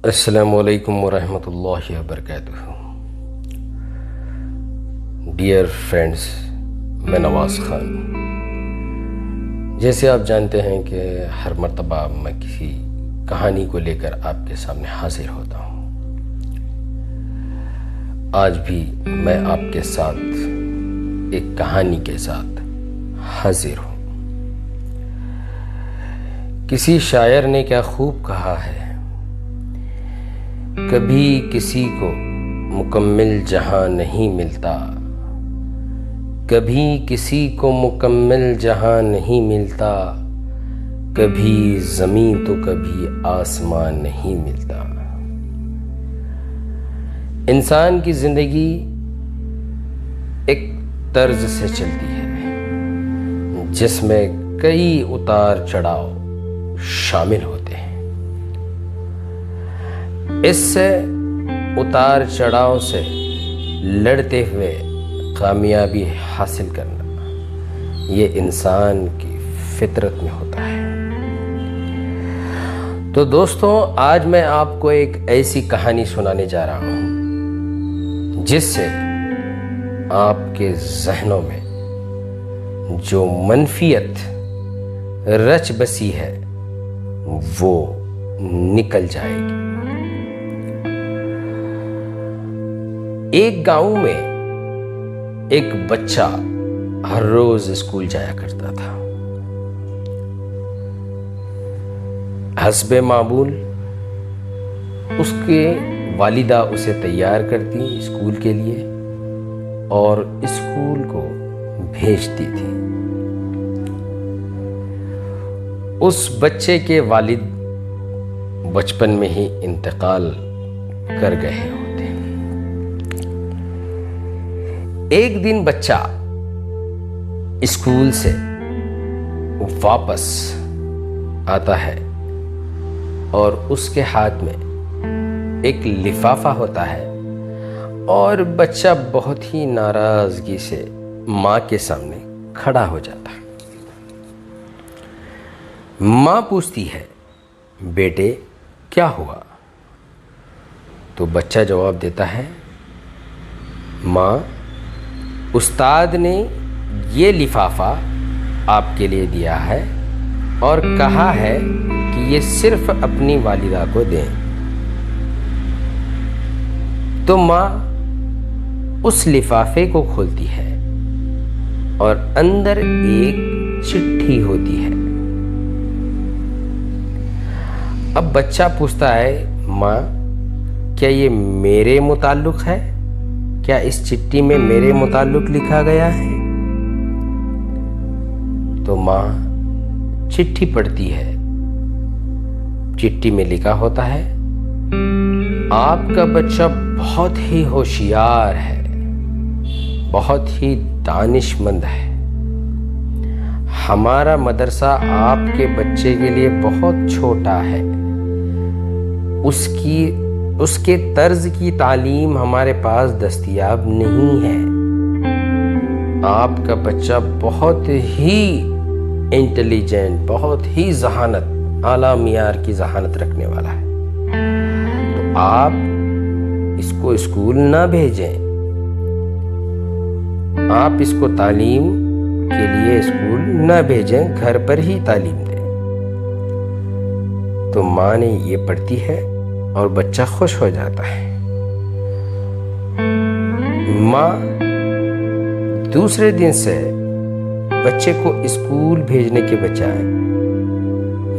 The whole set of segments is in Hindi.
अस्सलामुअलैकुम वरहमतुल्लाहि वबरकातुहू। डियर फ्रेंड्स, मैं नवाज़ ख़ान। जैसे आप जानते हैं कि हर मर्तबा मैं किसी कहानी को लेकर आपके सामने हाजिर होता हूँ। आज भी मैं आपके साथ एक कहानी के साथ हाजिर हूँ। किसी शायर ने क्या खूब कहा है, कभी किसी को मुकम्मिल जहां नहीं मिलता, कभी किसी को मुकम्मिल जहां नहीं मिलता, कभी ज़मीन तो कभी आसमान नहीं मिलता। इंसान की ज़िंदगी एक तर्ज से चलती है जिसमें कई उतार चढ़ाव शामिल होते हैं। इससे उतार चढ़ाव से लड़ते हुए कामयाबी हासिल करना ये इंसान की फितरत में होता है। तो दोस्तों, आज मैं आपको एक ऐसी कहानी सुनाने जा रहा हूँ जिससे आपके ज़हनों में जो मनफियत रच बसी है वो निकल जाएगी। एक गांव में एक बच्चा हर रोज स्कूल जाया करता था। हस्बे मामूल उसके वालिदा उसे तैयार करती स्कूल के लिए और स्कूल को भेजती थी। उस बच्चे के वालिद बचपन में ही इंतकाल कर गए होते। एक दिन बच्चा स्कूल से वापस आता है और उसके हाथ में एक लिफाफा होता है और बच्चा बहुत ही नाराजगी से माँ के सामने खड़ा हो जाता है। माँ पूछती है, बेटे क्या हुआ? तो बच्चा जवाब देता है, माँ, उस्ताद ने ये लिफाफा आपके लिए दिया है और कहा है कि ये सिर्फ अपनी वालिदा को दें। तो माँ उस लिफाफे को खोलती है और अंदर एक चिट्ठी होती है। अब बच्चा पूछता है, माँ, क्या ये मेरे मुताल्लिक है? क्या इस चिट्ठी में मेरे मुताल्लिक लिखा गया है? तो माँ चिट्ठी पढ़ती है। चिट्ठी में लिखा होता है, आपका बच्चा बहुत ही होशियार है, बहुत ही दानिशमंद है। हमारा मदरसा आपके बच्चे के लिए बहुत छोटा है। उसके तर्ज की तालीम हमारे पास दस्तयाब नहीं है। आपका बच्चा बहुत ही इंटेलिजेंट, बहुत ही जहानत, आला मियार की जहानत रखने वाला है। तो आप इसको स्कूल ना भेजें, आप इसको तालीम के लिए स्कूल ना भेजें, घर पर ही तालीम दें। तो माँ ने ये पढ़ती है और बच्चा खुश हो जाता है। माँ दूसरे दिन से बच्चे को स्कूल भेजने के बजाय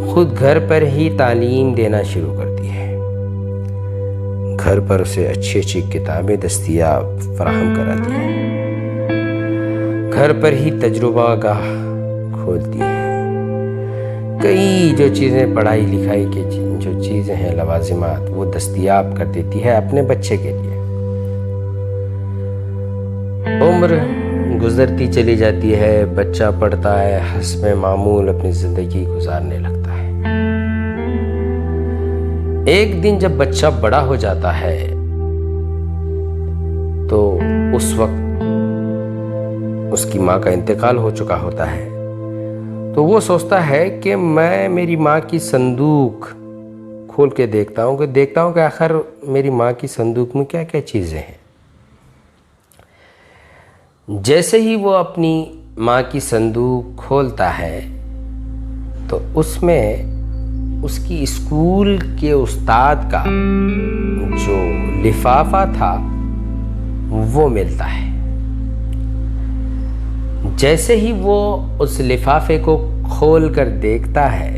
खुद घर पर ही तालीम देना शुरू करती है। घर पर उसे अच्छी अच्छी किताबें दस्तयाब फराहम कराती है। घर पर ही तजुर्बा गाह खोलती है। कई जो चीज़ें पढ़ाई लिखाई की जो चीज़ें हैं लवाजिमात वो दस्तयाब कर देती है अपने बच्चे के लिए। उम्र गुजरती चली जाती है, बच्चा पढ़ता है, हस्बे मामूल अपनी ज़िंदगी गुजारने लगता है। एक दिन जब बच्चा बड़ा हो जाता है तो उस वक्त उसकी माँ का इंतकाल हो चुका होता है। तो वो सोचता है कि मैं मेरी माँ की संदूक खोल के देखता हूँ कि आखिर मेरी माँ की संदूक में क्या क्या चीज़ें हैं। जैसे ही वो अपनी माँ की संदूक खोलता है तो उसमें उसकी स्कूल के उस्ताद का जो लिफाफा था वो मिलता है। जैसे ही वो उस लिफाफे को खोल कर देखता है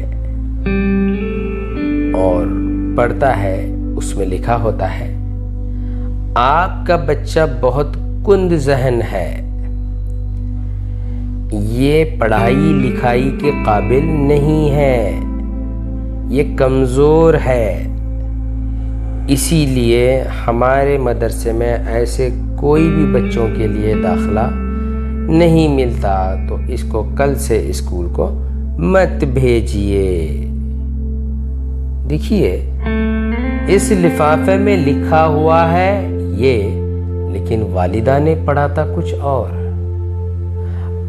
और पढ़ता है, उसमें लिखा होता है, आपका बच्चा बहुत कुंद ज़हन है, ये पढ़ाई लिखाई के काबिल नहीं है, ये कमज़ोर है, इसीलिए हमारे मदरसे में ऐसे कोई भी बच्चों के लिए दाखिला नहीं मिलता, तो इसको कल से स्कूल को मत भेजिए। देखिए, इस लिफाफे में लिखा हुआ है ये, लेकिन वालिदा ने पढ़ा था कुछ और।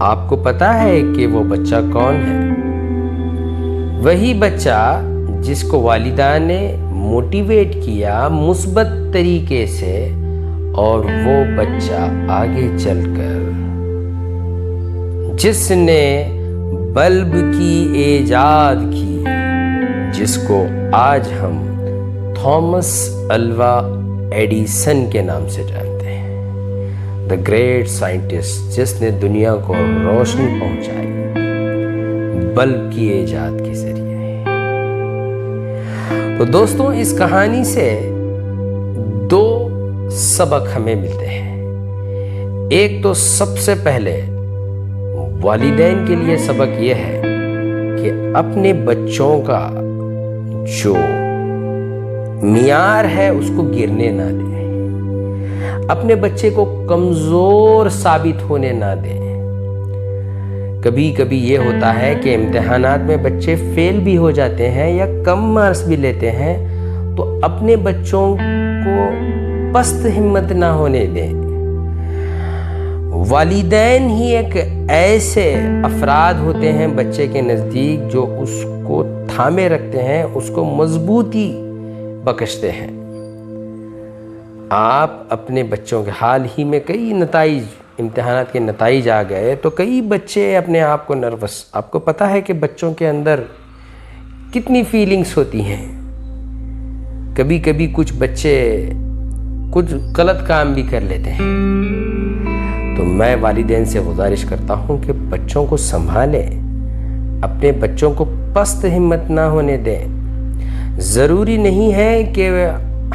आपको पता है कि वो बच्चा कौन है? वही बच्चा जिसको वालिदा ने मोटिवेट किया मुस्बत तरीके से, और वो बच्चा आगे चलकर जिसने बल्ब की इजाद की, जिसको आज हम थॉमस अल्वा एडिसन के नाम से जानते हैं, द ग्रेट साइंटिस्ट, जिसने दुनिया को रोशनी पहुंचाई बल्ब की इजाद के जरिए। तो दोस्तों, इस कहानी से दो सबक हमें मिलते हैं। एक तो सबसे पहले वालिदैन के लिए सबक यह है कि अपने बच्चों का जो मियार है उसको गिरने ना दें, अपने बच्चे को कमज़ोर साबित होने ना दें। कभी कभी ये होता है कि इम्तिहानात में बच्चे फेल भी हो जाते हैं या कम मार्क्स भी लेते हैं, तो अपने बच्चों को पस्त हिम्मत ना होने दें। वालिदैन ही एक ऐसे अफराद होते हैं बच्चे के नज़दीक जो उसको थामे रखते हैं, उसको मजबूती बख्शते हैं। आप अपने बच्चों के हाल ही में कई नताइज, इम्तिहानात के नताइज आ गए तो कई बच्चे अपने आप को नर्वस, आपको पता है कि बच्चों के अंदर कितनी फीलिंग्स होती हैं। कभी कभी कुछ बच्चे कुछ गलत काम भी कर लेते हैं। तो मैं वालिदैन से गुजारिश करता हूँ कि बच्चों को संभालें, अपने बच्चों को पस्त हिम्मत ना होने दें। ज़रूरी नहीं है कि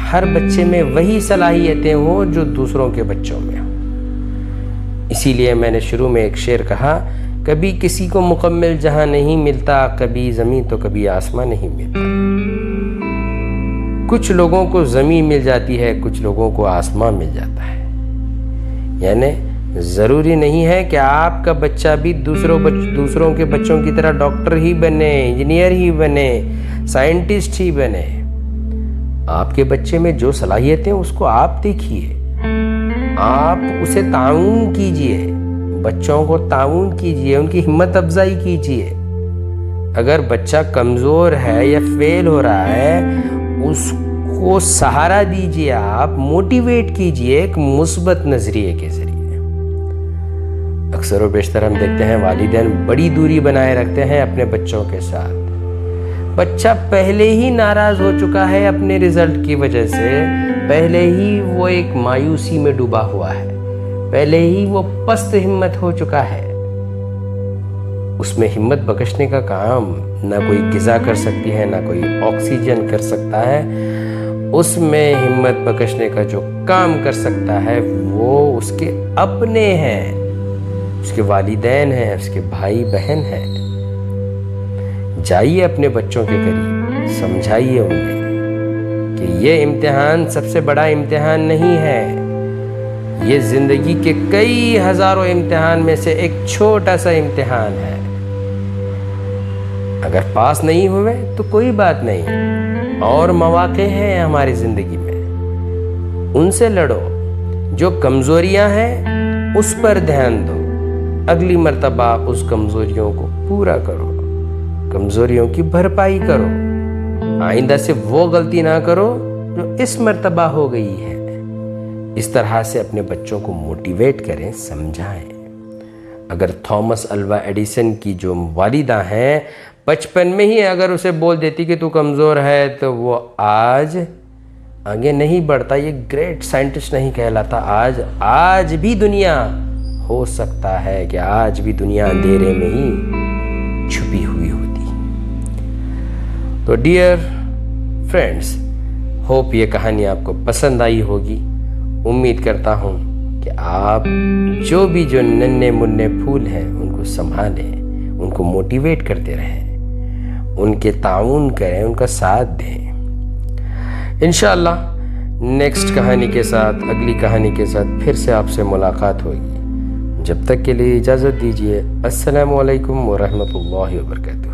हर बच्चे में वही सलाहियतें हों जो दूसरों के बच्चों में हों। इसीलिए मैंने शुरू में एक शेर कहा, कभी किसी को मुकम्मल जहां नहीं मिलता, कभी ज़मीन तो कभी आसमां नहीं मिलता। कुछ लोगों को ज़मीन मिल जाती है, कुछ लोगों को आसमां मिल जाता है। यानी ज़रूरी नहीं है कि आपका बच्चा भी दूसरों के बच्चों की तरह डॉक्टर ही बने, इंजीनियर ही बने, साइंटिस्ट ही बने। आपके बच्चे में जो सलाहियतें उसको आप देखिए, आप उसे ताउन कीजिए, बच्चों को ताउन कीजिए, उनकी हिम्मत अफजाई कीजिए। अगर बच्चा कमज़ोर है या फेल हो रहा है, उसको सहारा दीजिए, आप मोटिवेट कीजिए एक मुस्बत नज़रिए के ज़रिए। अक्सर व बेशतर हम देखते हैं वालिदैन बड़ी दूरी बनाए रखते हैं अपने बच्चों के साथ। बच्चा पहले ही नाराज़ हो चुका है अपने रिज़ल्ट की वजह से, पहले ही वो एक मायूसी में डूबा हुआ है, पहले ही वो पस्त हिम्मत हो चुका है। उसमें हिम्मत बख्शने का काम ना कोई ग़िज़ा कर सकती है, ना कोई ऑक्सीजन कर सकता है। उसमें हिम्मत बख्शने का जो काम कर सकता है वो उसके अपने हैं, उसके वालिदैन हैं, उसके भाई बहन हैं। जाइए अपने बच्चों के करीब, समझाइए उन्हें कि ये इम्तिहान सबसे बड़ा इम्तिहान नहीं है, ये ज़िंदगी के कई हज़ारों इम्तिहान में से एक छोटा सा इम्तिहान है। अगर पास नहीं हुए तो कोई बात नहीं, और मौके हैं हमारी ज़िंदगी में, उनसे लड़ो। जो कमज़ोरियां हैं उस पर ध्यान दो, अगली मर्तबा उस कमज़ोरियों को पूरा करो, कमज़ोरियों की भरपाई करो। आइंदा से वो गलती ना करो जो इस मर्तबा हो गई है। इस तरह से अपने बच्चों को मोटिवेट करें, समझाएं। अगर थॉमस अल्वा एडिसन की जो वालिदा हैं, बचपन में ही अगर उसे बोल देती कि तू कमज़ोर है, तो वो आज आगे नहीं बढ़ता, ये ग्रेट साइंटिस्ट नहीं कहलाता। आज भी दुनिया, हो सकता है कि आज भी दुनिया अंधेरे में ही छुपी हुई होती। तो डियर फ्रेंड्स, होप ये कहानी आपको पसंद आई होगी। उम्मीद करता हूँ कि आप जो नन्हे मुन्ने फूल हैं उनको संभालें, उनको मोटिवेट करते रहें, उनके ताउन करें, उनका साथ दें। इंशाअल्लाह नेक्स्ट कहानी के साथ, अगली कहानी के साथ फिर से आपसे मुलाकात होगी। जब तक के लिए इजाज़त दीजिए। अस्सलामु अलैकुम व रहमतुल्लाहि व बरकातुहू।